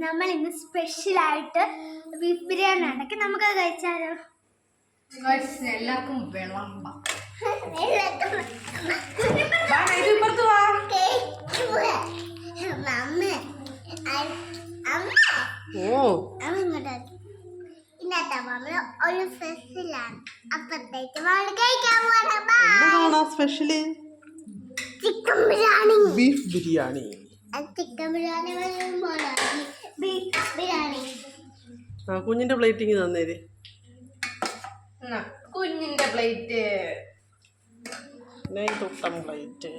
നമ്മൾ ഇന്ന് സ്പെഷ്യലായിട്ട് ബീഫ് ബിരിയാണി ഉണ്ടാക്കി നമുക്കത് കഴിച്ചാലോ? എല്ലാവർക്കും വെള്ളം ഒരു സ്പെഷ്യലാണ്. അപ്പത്തേക്ക് special chicken biryani, beef biryani. Chicken biryani, beef biryani. കുഞ്ഞിന്റെ പ്ലേറ്റിങ് തന്നേര്. കുഞ്ഞിന്റെ പ്ലേറ്റ്, തുട്ടം പ്ലേറ്റ്.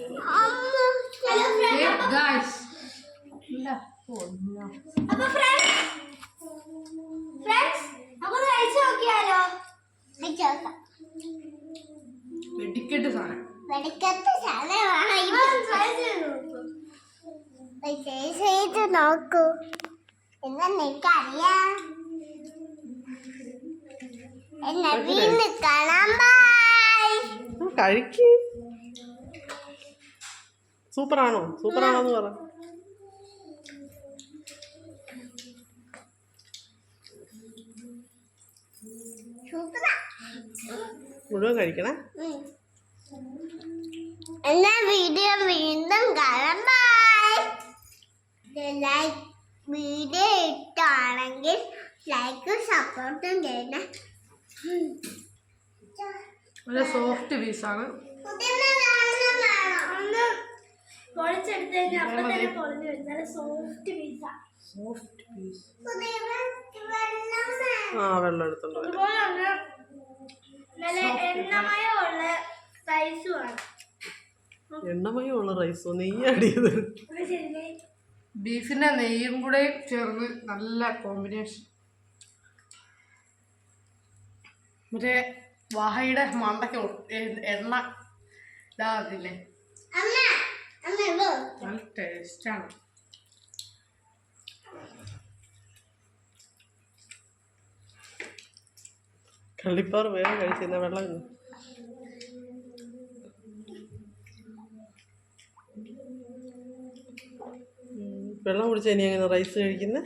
വെടിക്കെട്ട് സാധനം, നോക്കൂ എന്നാ എനിക്കറിയാം. എന്നെ വീണ്ടും കാണാൻ കഴിക്ക്. സൂപ്പറാണോ? സൂപ്പറാണോന്ന് പറ. മുഴുവൻ കഴിക്കണേ. എന്നാ വീഡിയോ വീണ്ടും കാണാം. വീഡിയോ ഇഷ്ടമാണെങ്കിൽ ലൈക്ക് സപ്പോർട്ടും ചെയ്യണേ. നല്ല സോഫ്റ്റ് പീസാണ്. വെള്ളം എടുത്തുണ്ടോ? എണ്ണമയമുള്ള റൈസോ? നെയ്യ് അടിയത്. ബീഫിന്റെ നെയ്യും കൂടെ ചേർന്ന് നല്ല കോമ്പിനേഷൻ. മറ്റേ വാഹയുടെ മണ്ടയ്ക്ക് എണ്ണ ഇതാകത്തില്ലേ, നല്ല ടേസ്റ്റാണ്. കള്ളിപ്പാറ് വേറെ കഴിച്ചിരുന്ന വെള്ളം വെള്ളം കുടിച്ചാൽ ഇനി എങ്ങനെ റൈസ് കഴിക്കുന്നത്?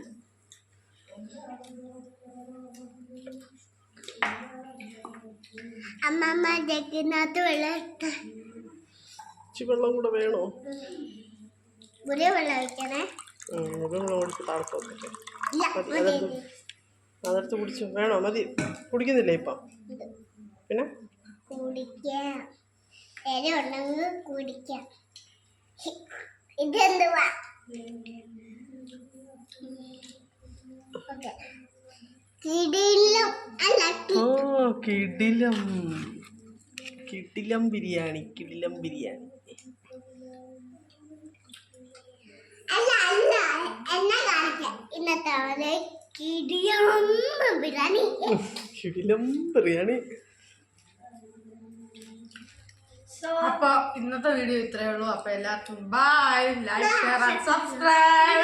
വെള്ളം കൂടെ വേണോ? വെള്ളം കുടിച്ച് താഴ്ത്തോട്ടെ. അതെടുത്ത് കുടിച്ചു. വേണോ? മതി. കുടിക്കുന്നില്ലേ ഇപ്പം? പിന്നെ ഇതെന്തുവാ? കിടിലം കിടിലം ബിരിയാണി. കിടിലം ബിരിയാണി. ഇന്നത്തെ കിടിലം ബിരിയാണി. കിടിലം ബിരിയാണി. അപ്പൊ ഇന്നത്തെ വീഡിയോ ഇത്രയേ ഉള്ളൂ. അപ്പൊ എല്ലാവർക്കും bye. Like, share and subscribe.